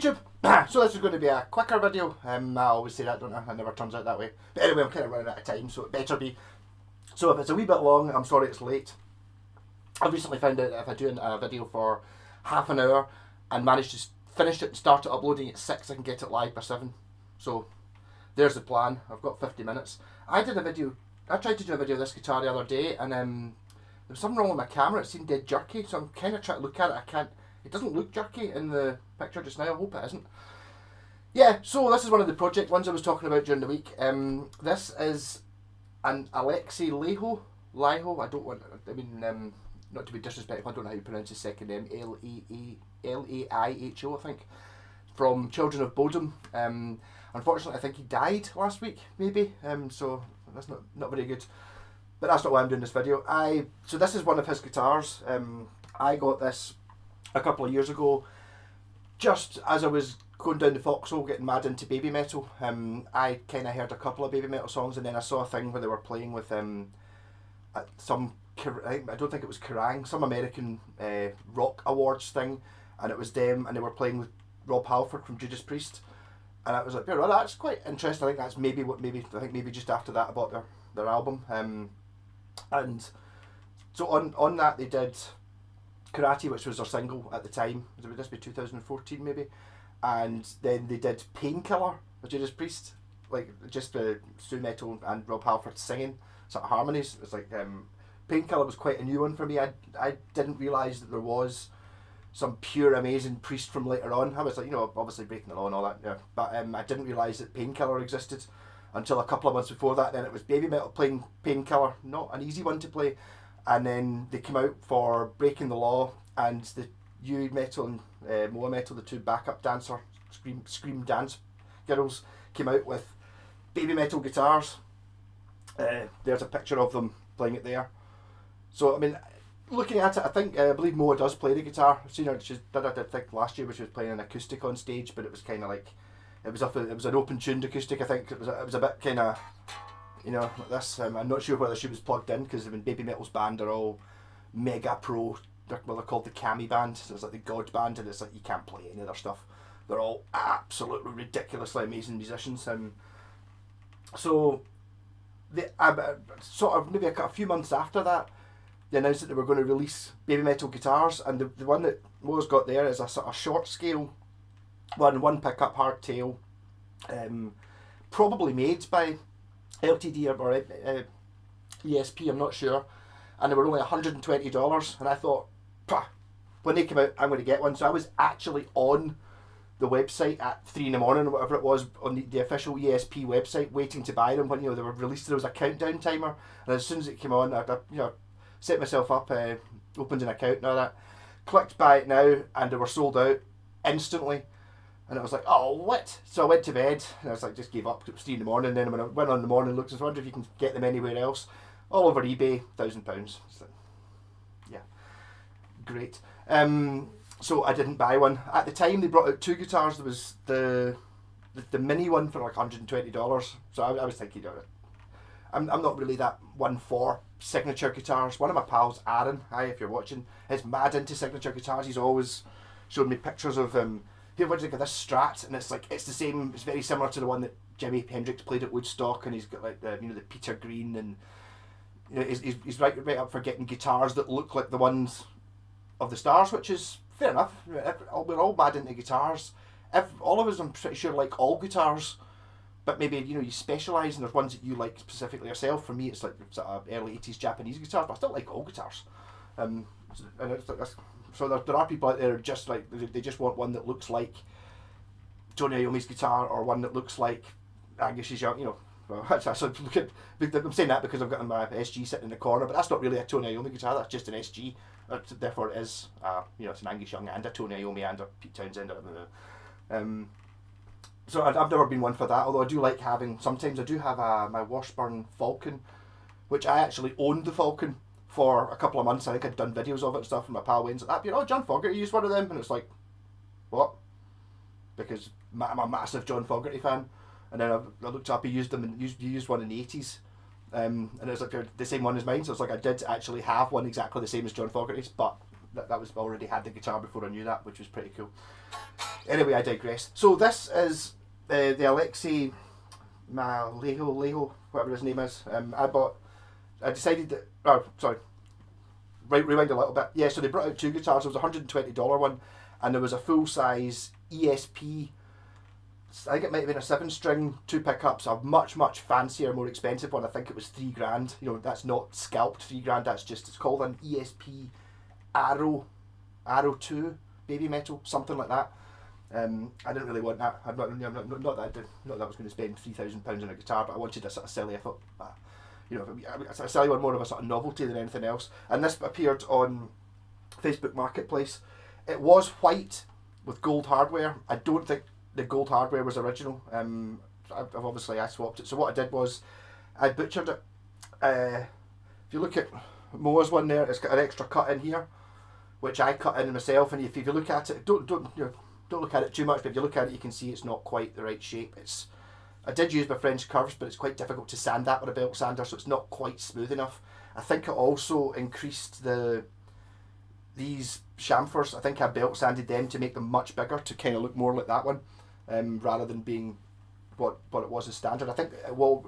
YouTube. So this is going to be a quicker video. I always say that, don't I? It never turns out that way. But anyway, I'm kind of running out of time, so it better be. So if it's a wee bit long, I'm sorry it's late. I've recently found out that if I do a video for half an hour and manage to finish it and start it uploading at 6, I can get it live by 7. So there's the plan. I've got 50 minutes. I tried to do a video of this guitar the other day, and there was something wrong with my camera. It seemed dead jerky, so I'm kind of trying to look at it. I can't. It doesn't look jerky in the picture just now. I hope it isn't. Yeah, so this is one of the project ones I was talking about during the week. This is an Alexi Liho. I don't want. I mean, not to be disrespectful. I don't know how you pronounce his second name. Laiho, I think. From Children of Bodom. Unfortunately, I think he died last week. Maybe. So that's not very good. But that's not why I'm doing this video. So this is one of his guitars. I got this a couple of years ago, just as I was going down the foxhole getting mad into Babymetal. I kind of heard a couple of Babymetal songs, and then I saw a thing where they were playing with some, I don't think it was Kerrang, some American rock awards thing, and it was them, and they were playing with Rob Halford from Judas Priest, and I was like, well, that's quite interesting. I think that's maybe just after that I bought their album, and so on that they did Karate, which was their single at the time. Would this be 2014 maybe? And then they did Painkiller with Judas Priest, like just Stu Metal and Rob Halford singing sort of harmonies. It's like Painkiller was quite a new one for me. I didn't realise that there was some pure amazing Priest from later on. I was like, obviously Breaking the Law and all that, yeah. But I didn't realise that Painkiller existed until a couple of months before that. Then it was Babymetal playing Painkiller, not an easy one to play. And then they came out for Breaking the Law, and the youre Metal and Moa Metal, the two backup dancer scream dance girls, came out with Babymetal guitars. There's a picture of them playing it there. So I mean, looking at it, I believe Moa does play the guitar. I've seen her. She did, I think last year, where she was playing an acoustic on stage, but it was kind of like it was an open tuned acoustic. I think it was a bit kind of, like this. I'm not sure whether she was plugged in, because Babymetal's band are all mega pro. They're called the Kami band. So it's like the God band, and it's like you can't play any of their stuff. They're all absolutely ridiculously amazing musicians. So they sort of maybe a few months after that, they announced that they were going to release Babymetal guitars, and the one that Moa's got there is a sort of short scale one pickup hardtail, probably made by LTD or ESP, I'm not sure, and they were only $120, and I thought, when they came out, I'm going to get one. So I was actually on the website at 3 in the morning or whatever it was, on the official ESP website, waiting to buy them when they were released. There was a countdown timer, and as soon as it came on, I set myself up, opened an account and all that, clicked buy it now, and they were sold out instantly. And I was like, oh, what? So I went to bed, and I was like, just gave up. It was 3 in the morning. Then when I went on in the morning, looked, I was wondering if you can get them anywhere else. All over eBay, £1,000. Like, yeah, great. So I didn't buy one. At the time, they brought out two guitars. There was the mini one for like $120. So I was thinking, I'm not really that one for signature guitars. One of my pals, Aaron, hi if you're watching, is mad into signature guitars. He's always showed me pictures of here, what do you think of this Strat? And it's like, it's the same, it's very similar to the one that Jimi Hendrix played at Woodstock, and he's got like the Peter Green, and he's right up for getting guitars that look like the ones of the Stars, which is fair enough. We're all mad into guitars. All of us, I'm pretty sure, like all guitars, but maybe you specialise, and there's ones that you like specifically yourself. For me, it's like sort of early 80s Japanese guitars, but I still like all guitars. And it's like this. So there are people out there who just like, they just want one that looks like Tony Iommi's guitar, or one that looks like Angus Young. Well, I'm saying that because I've got my SG sitting in the corner, but that's not really a Tony Iommi guitar. That's just an SG. Therefore, it is it's an Angus Young and a Tony Iommi and a Pete Townsend. So I've never been one for that. Although I do like having. Sometimes I do have my Washburn Falcon, which I actually owned the Falcon for a couple of months. I think I'd done videos of it and stuff, and my pal Wayne's like, John Fogerty used one of them, and it's like, what? Because I'm a massive John Fogerty fan, and then I looked up, he used them, and he used one in the 80s, and it was like the same one as mine, so it's like I did actually have one exactly the same as John Fogerty's, but that was already had the guitar before I knew that, which was pretty cool. Anyway, I digress. So this is the Alexi Leho, whatever his name is. I decided that. Oh, sorry. Right, rewind a little bit. Yeah, so they brought out two guitars. There was a $120 one, and there was a full size ESP. I think it might have been a 7-string, 2 pickups, a much fancier, more expensive one. I think it was $3,000. You know, that's not scalped $3,000. That's just, it's called an ESP Arrow 2 Babymetal, something like that. I didn't really want that. Not that I was going to spend £3,000 on a guitar, but I wanted a sort of silly. I thought, you know, a silly one, more of a sort of novelty than anything else. And this appeared on Facebook Marketplace. It was white with gold hardware. I don't think the gold hardware was original. I swapped it. So what I did was I butchered it. If you look at Moa's one there, it's got an extra cut in here, which I cut in myself. And if you look at it, don't look at it too much. But if you look at it, you can see it's not quite the right shape. I did use my French curves, but it's quite difficult to sand that with a belt sander, so it's not quite smooth enough. I think I also increased these chamfers. I think I belt sanded them to make them much bigger, to kind of look more like that one, rather than being what it was as standard. I think it was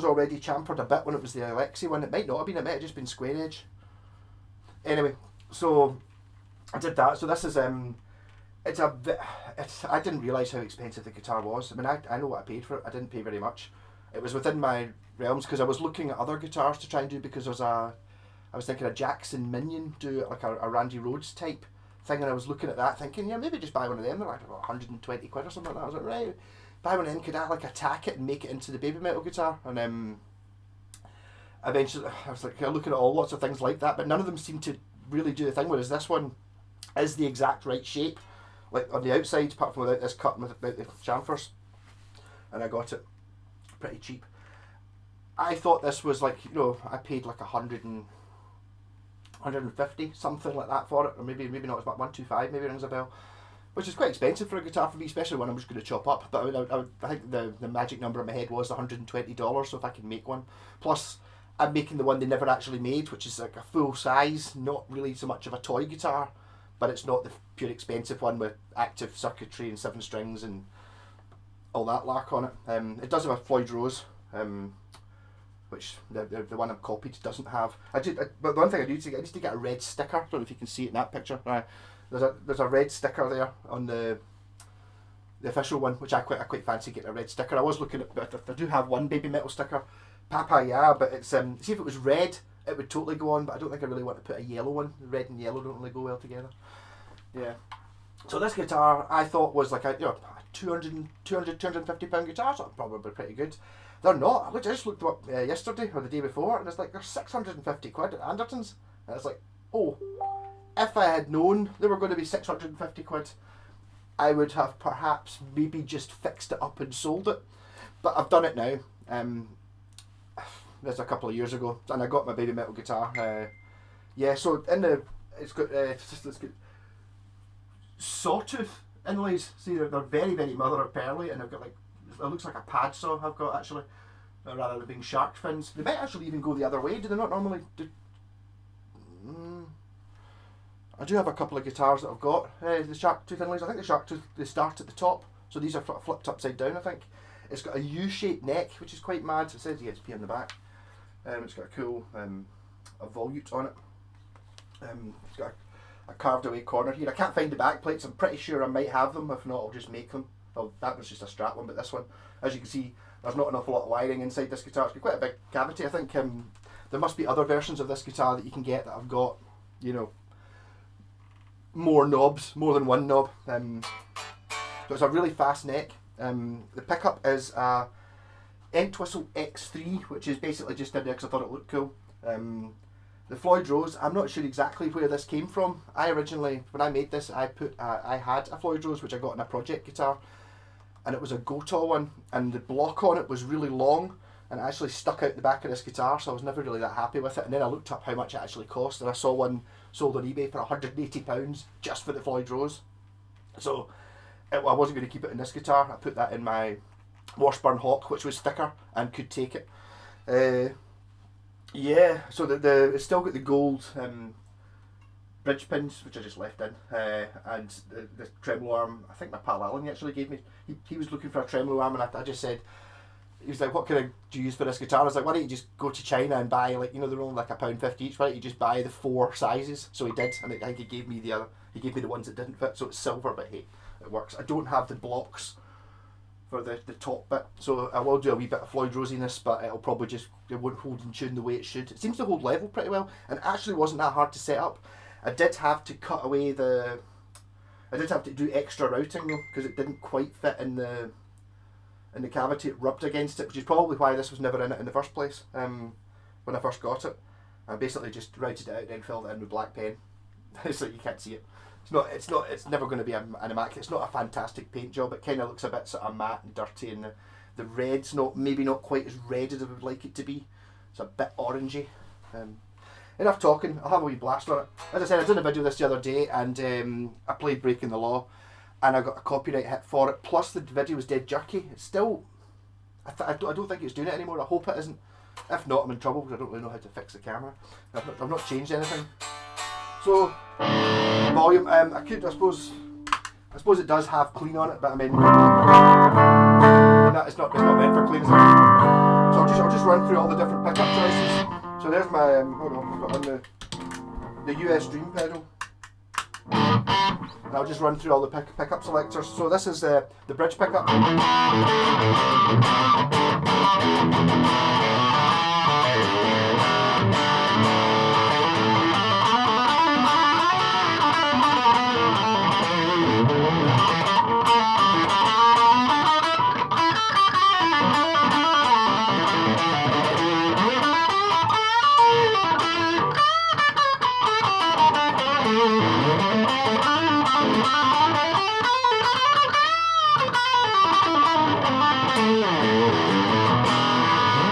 already chamfered a bit when it was the Alexi one. It might not have been. It might have just been square edge. Anyway, so I did that. So this is I didn't realise how expensive the guitar was. I mean, I know what I paid for it. I didn't pay very much. It was within my realms, because I was looking at other guitars to try and do, because I was thinking a Jackson Minion, do like a Randy Rhoads type thing, and I was looking at that thinking, yeah, maybe just buy one of them. They're like £120 or something like that. I was like, right, buy one of them, could I like attack it and make it into the Babymetal guitar? And eventually I was like looking at lots of things like that, but none of them seemed to really do the thing, whereas this one is the exact right shape, like on the outside, apart from without this cut and without the chamfers. And I got it pretty cheap. I thought this was like, you know, I paid like 150, something like that for it, or maybe not as much, 125 maybe rings a bell, which is quite expensive for a guitar for me, especially when I'm just going to chop up. But I think the magic number in my head was $120, so if I can make one. Plus, I'm making the one they never actually made, which is like a full size, not really so much of a toy guitar, but it's not the pure expensive one with active circuitry and 7 strings and all that lark on it. It does have a Floyd Rose, which the one I've copied doesn't have. But the one thing I need to get a red sticker. I don't know if you can see it in that picture. There's a red sticker there on the official one, which I quite fancy getting a red sticker. I was looking at, but I do have one Babymetal sticker, papaya, but it's see, if it was red, it would totally go on, but I don't think I really want to put a yellow one. Red and yellow don't really go well together. Yeah. So this guitar I thought was like a £250 guitar, so probably pretty good. They're not. I just looked them up yesterday or the day before, and it's like they're £650 at Anderton's. And it's like, oh, if I had known they were going to be £650, I would have perhaps maybe just fixed it up and sold it. But I've done it now. That's a couple of years ago, and I got my Babymetal guitar. So it's got sawtooth inlays. See, they're very mother of pearly, and I've got like, it looks like a pad saw I've got actually, rather than being shark fins. They might actually even go the other way. Do they not normally do? I do have a couple of guitars that I've got the shark tooth inlays. I think the shark tooth, they start at the top, so these are flipped upside down. I think it's got a U-shaped neck, which is quite mad. It says EXP on the back. It's got a cool a volute on it. It's got a carved away corner here. I can't find the back plates. I'm pretty sure I might have them. If not, I'll just make them. Oh, that was just a strap one, but this one, as you can see, there's not an awful lot of wiring inside this guitar. It's got quite a big cavity. I think there must be other versions of this guitar that you can get that have got, you know, more knobs, more than one knob. So it's a really fast neck. The pickup is a Entwistle X3, which is basically just in there because I thought it looked cool. The Floyd Rose, I'm not sure exactly where this came from. I originally, when I made this, I had a Floyd Rose which I got in a project guitar, and it was a Gotoh one, and the block on it was really long, and it actually stuck out the back of this guitar, so I was never really that happy with it. And then I looked up how much it actually cost, and I saw one sold on eBay for £180 just for the Floyd Rose. So I wasn't going to keep it in this guitar. I put that in my Washburn Hawk, which was thicker and could take it. So it's still got the gold bridge pins, which I just left in, and the tremolo arm. I think my pal Alan actually gave me. He was looking for a tremolo arm, and I just said, he was like, "What kind of do you use for this guitar?" I was like, "Why don't you just go to China and buy, like, you know, they're only like £1.50 each. Why don't you just buy the 4 sizes?" So he did, and I think he gave me the ones that didn't fit. So it's silver, but hey, it works. I don't have the blocks for the top bit, so I will do a wee bit of Floyd Rosiness, but it won't hold in tune the way it should. It seems to hold level pretty well, and it actually wasn't that hard to set up. I did have to cut away I did have to do extra routing though, because it didn't quite fit in the cavity. It rubbed against it, which is probably why this was never in it in the first place. When I first got it, I basically just routed it out and then filled it in with black pen. So you can't see it. It's never going to be an immaculate. It's not a fantastic paint job. It kind of looks a bit sort of matte and dirty, and the red's maybe not quite as red as I would like it to be. It's a bit orangey. Enough talking. I'll have a wee blast on it. As I said, I did a video this the other day, and I played Breaking the Law, and I got a copyright hit for it. Plus the video was dead jerky. It's still, I don't think it's doing it anymore. I hope it isn't. If not, I'm in trouble because I don't really know how to fix the camera. I've not changed anything. So volume. I suppose it does have clean on it, but I mean, it's not meant for clean. So I'll just run through all the different pickup choices. So there's my hold on, I've got on the US Dream pedal. And I'll just run through all the pickup selectors. So this is the bridge pickup.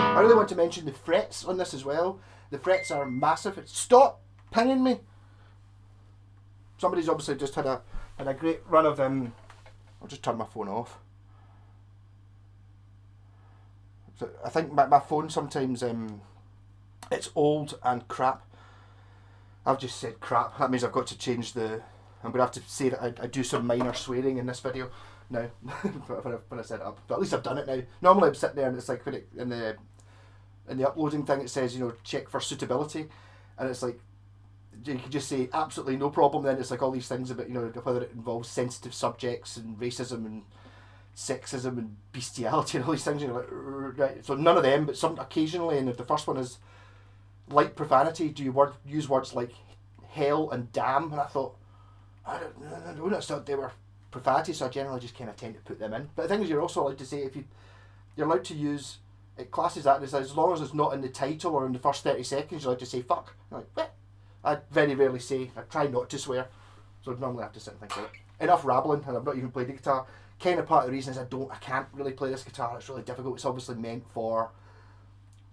I really want to mention the frets on this as well. The frets are massive. Stop pinging me. Somebody's obviously just had a great run of I'll just turn my phone off. So I think my phone sometimes it's old and crap. I've just said crap. That means I've got to change I'm going to have to say that I do some minor swearing in this video now when I set it up. But at least I've done it now. Normally I'm sitting there and it's like in the uploading thing it says, you know, check for suitability, and it's like you can just say absolutely no problem. Then it's like all these things about, you know, whether it involves sensitive subjects and racism and sexism and bestiality and all these things. And you're like, right. So none of them, but some occasionally. And if the first one is light profanity, do you use words like hell and damn? And I thought, I don't know, so they were profanity, so I generally just kind of tend to put them in. But the thing is, you're also allowed to say, if you're allowed to use, it classes that as long as it's not in the title or in the first 30 seconds, you're allowed to say fuck. I'm like, what? I very rarely say, I try not to swear, so I'd normally have to sit and think about it. Enough rambling, and I've not even played the guitar. Kind of part of the reason is I can't really play this guitar. It's really difficult. It's obviously meant for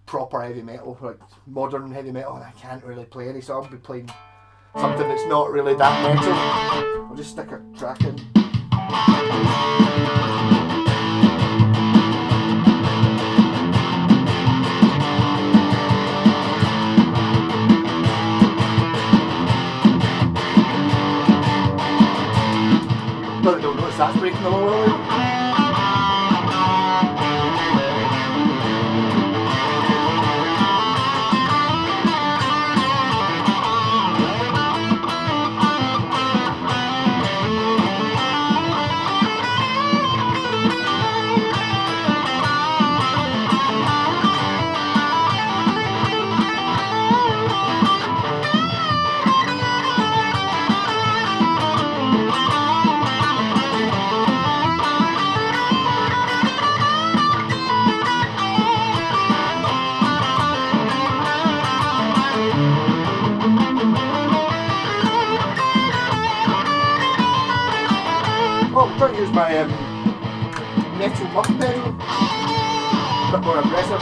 proper heavy metal, like modern heavy metal, and I can't really play any, so I'll be playing something that's not really that metal. I'll just stick a track in. No, don't notice that's Breaking the Law, really. I'm trying to use my metal muff pedal, a bit more aggressive.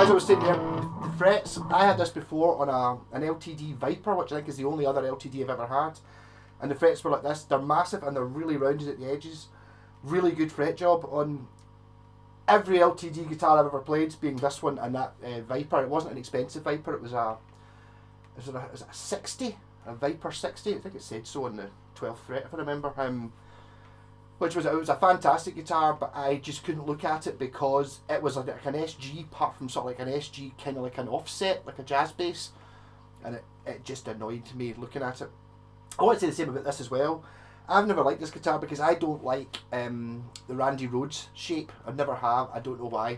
as I was saying there, the frets, I had this before on an LTD Viper, which I think is the only other LTD I've ever had. And the frets were like this. They're massive and they're really rounded at the edges. Really good fret job on every LTD guitar I've ever played, being this one and that Viper. It wasn't an expensive Viper, it was a 60? A Viper 60? I think it said so on the 12th fret, if I remember. It was a fantastic guitar, but I just couldn't look at it because it was like an SG, apart from sort of like an SG, kind of like an offset, like a jazz bass, and it just annoyed me looking at it. I want to say the same about this as well. I've never liked this guitar because I don't like the Randy Rhoads shape. I never have. I don't know why.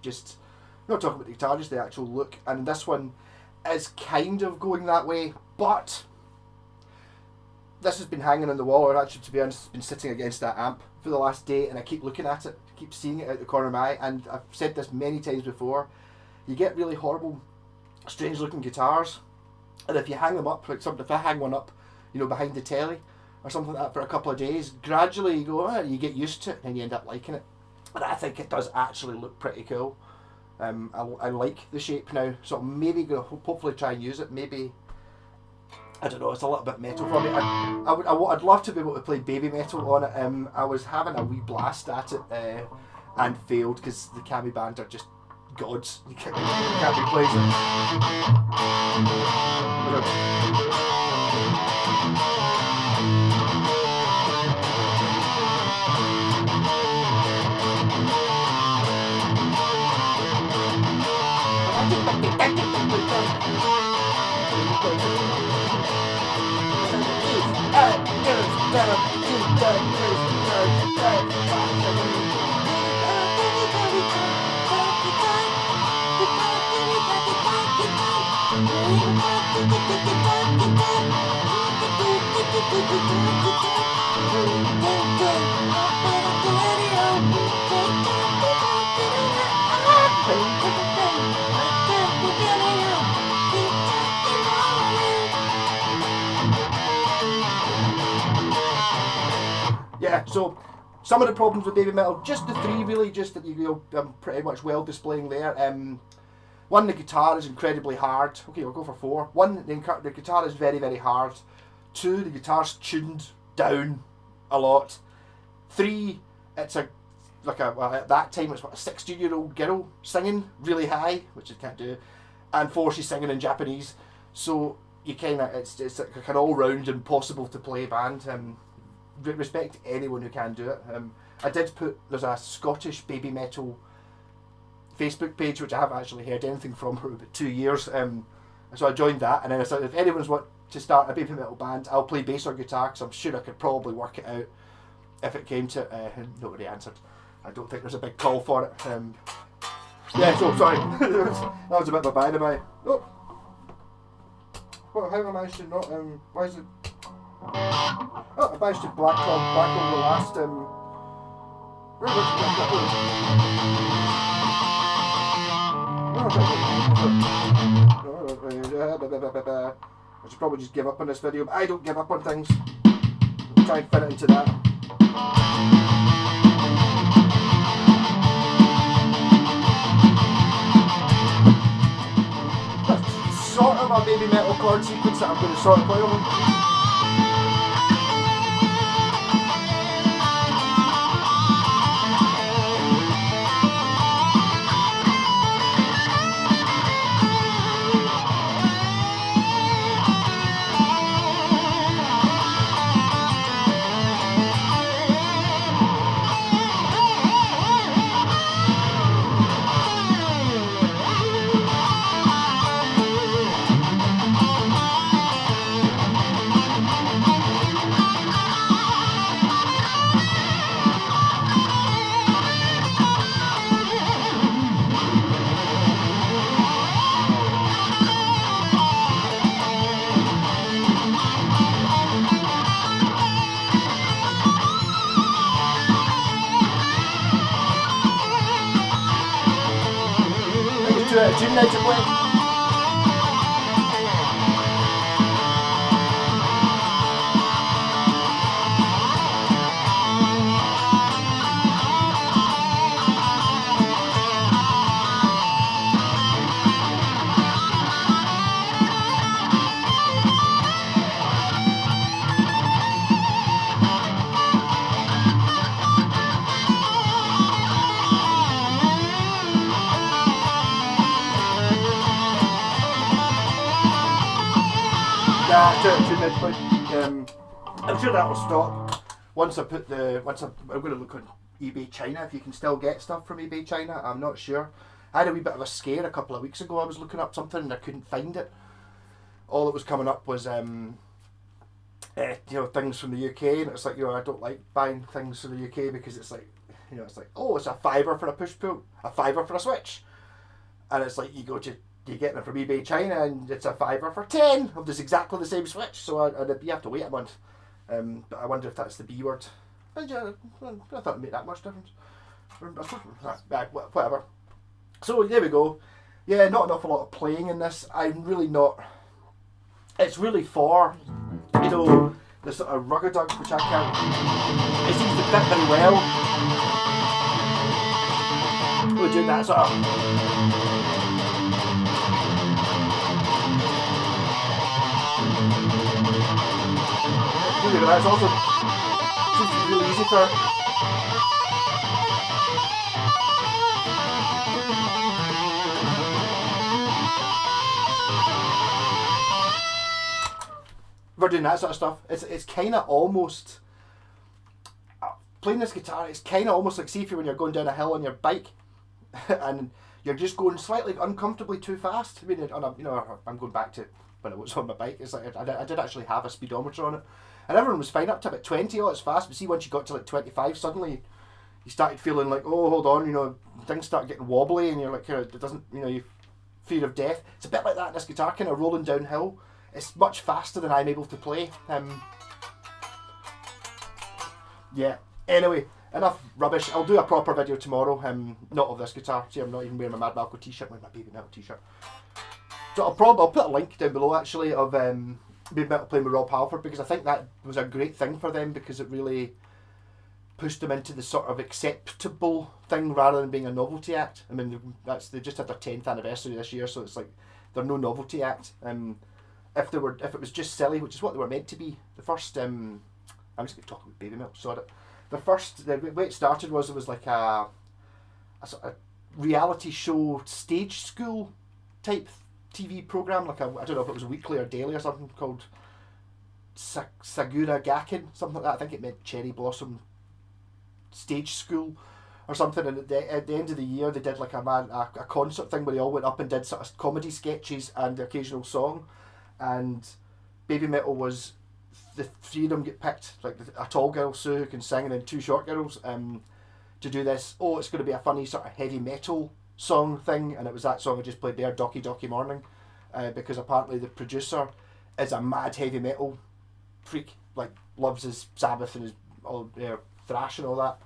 Just, I'm not talking about the guitar, just the actual look. And this one is kind of going that way, but this has been hanging on the wall, or actually, to be honest, it's been sitting against that amp for the last day, and I keep looking at it, keep seeing it out the corner of my eye. And I've said this many times before, you get really horrible, strange looking guitars, and if you hang them up, like if I hang one up, you know, behind the telly or something like that for a couple of days, gradually you go, you get used to it, and you end up liking it. And I think it does actually look pretty cool. I like the shape now, so I'm maybe going to hopefully try and use it. Maybe, I don't know, it's a little bit metal for me. I'd love to be able to play Babymetal on it. I was having a wee blast at it and failed because the Cami band are just gods. You can't replace Yeah, so some of the problems with Babymetal, just the three really, just that I'm pretty much well displaying there. One, the guitar is incredibly hard. Okay, I'll go for four. One, the guitar is very, very hard. Two, the guitar's tuned down a lot. Three, it's at that time it's a 16-year-old girl singing really high, which I can't do. And four, she's singing in Japanese. So you it's like an all-round impossible to play band. Respect anyone who can do it. I did there's a Scottish Babymetal Facebook page, which I haven't actually heard anything from for about 2 years. So I joined that, and then I said, if anyone's want to start a Babymetal band, I'll play bass or guitar, because I'm sure I could probably work it out if it came to it. And nobody answered. I don't think there's a big call for it. Yeah, so sorry. that was a bit of a by-the-by. Oh. Well, how have I managed to not, why is it... Oh, I managed to black over the last, I should probably just give up on this video, but I don't give up on things. I'll try and fit it into that. That's sort of a Babymetal chord sequence that I'm going to sort of play over. Tune now to play. to midpoint. I'm sure that will stop once I'm going to look on eBay China if you can still get stuff from eBay China. I'm not sure. I had a wee bit of a scare a couple of weeks ago. I was looking up something and I couldn't find it. All that was coming up was things from the UK, and it's like, I don't like buying things from the UK because it's like, it's like, oh, it's a $5 for a push pull, a $5 for a switch, and it's like you get it from eBay China and it's a $5 for 10 of this exactly the same switch. So you have to wait a month. But I wonder if that's the B word. And yeah, I thought it'd make that much difference. Whatever. So there we go. Yeah, not an awful lot of playing in this. I'm really not. It's really for, the sort of rugger-dug, which I can't. It seems to fit very well. We're doing that sort of. It's also seems to be really easy for. We're doing that sort of stuff. It's kind of almost playing this guitar. It's kind of almost like, see, if when you're going down a hill on your bike, and you're just going slightly uncomfortably too fast. I mean, I'm going back to when I was on my bike. It's like I did actually have a speedometer on it, and everyone was fine up to about 20. Oh, it's fast. But see, once you got to like 25, suddenly you started feeling like, oh, hold on, things start getting wobbly, and you're like, it doesn't, you fear of death. It's a bit like that in this guitar, kind of rolling downhill. It's much faster than I'm able to play. Yeah. Anyway, enough rubbish. I'll do a proper video tomorrow. Not of this guitar. See, I'm not even wearing my Mad Malco t-shirt. I'm wearing my Babymetal t-shirt. So I'll put a link down below actually of Babymetal playing with Rob Halford, because I think that was a great thing for them, because it really pushed them into the sort of acceptable thing rather than being a novelty act. I mean, they just had their 10th anniversary this year, so it's like they're no novelty act. If it was just silly, which is what they were meant to be, the first I'm just going to talk about Babymetal. Sorry, the way it started was it was like a sort of reality show stage school type TV program, like I don't know if it was weekly or daily or something, called Sagura Gakin, something like that. I think it meant Cherry Blossom Stage School or something. And at the end of the year, they did like a concert thing where they all went up and did sort of comedy sketches and the occasional song. And Babymetal was, the three of them get picked, like a tall girl, Sue, who can sing, and then two short girls, to do this. Oh, it's going to be a funny sort of heavy metal song thing, and it was that song I just played there, Docky Docky Morning, because apparently the producer is a mad heavy metal freak, like loves his Sabbath and his all thrash and all that,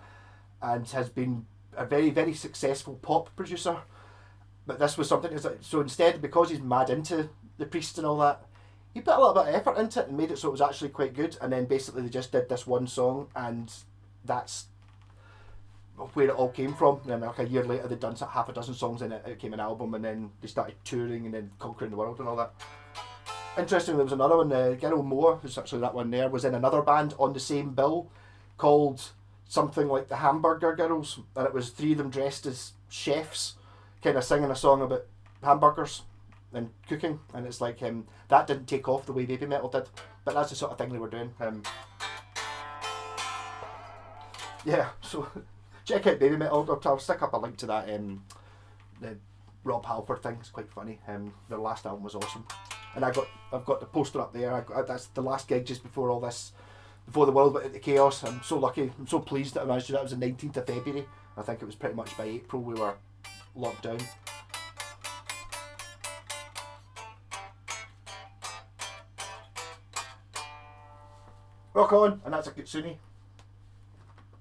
and has been a very, very successful pop producer. But this was something, so instead, because he's mad into the Priest and all that, he put a little bit of effort into it and made it so it was actually quite good. And then basically they just did this one song, and that's where it all came from. And then like a year later they'd done half a dozen songs and it came an album, and then they started touring and then conquering the world and all that. Interestingly, there was another one, Gil Moore, who's actually that one there, was in another band on the same bill called something like the Hamburger Girls, and it was three of them dressed as chefs, kind of singing a song about hamburgers and cooking, and it's like that didn't take off the way Babymetal did, but that's the sort of thing they were doing. Yeah, so check out Babymetal. I'll stick up a link to that the Rob Halford thing. It's quite funny. Their last album was awesome, and I've got the poster up there. That's the last gig just before all this, before the world went into chaos. I'm so lucky. I'm so pleased that I managed to do that. It was the 19th of February. I think it was pretty much by April we were locked down. Rock on, and that's a Kitsune.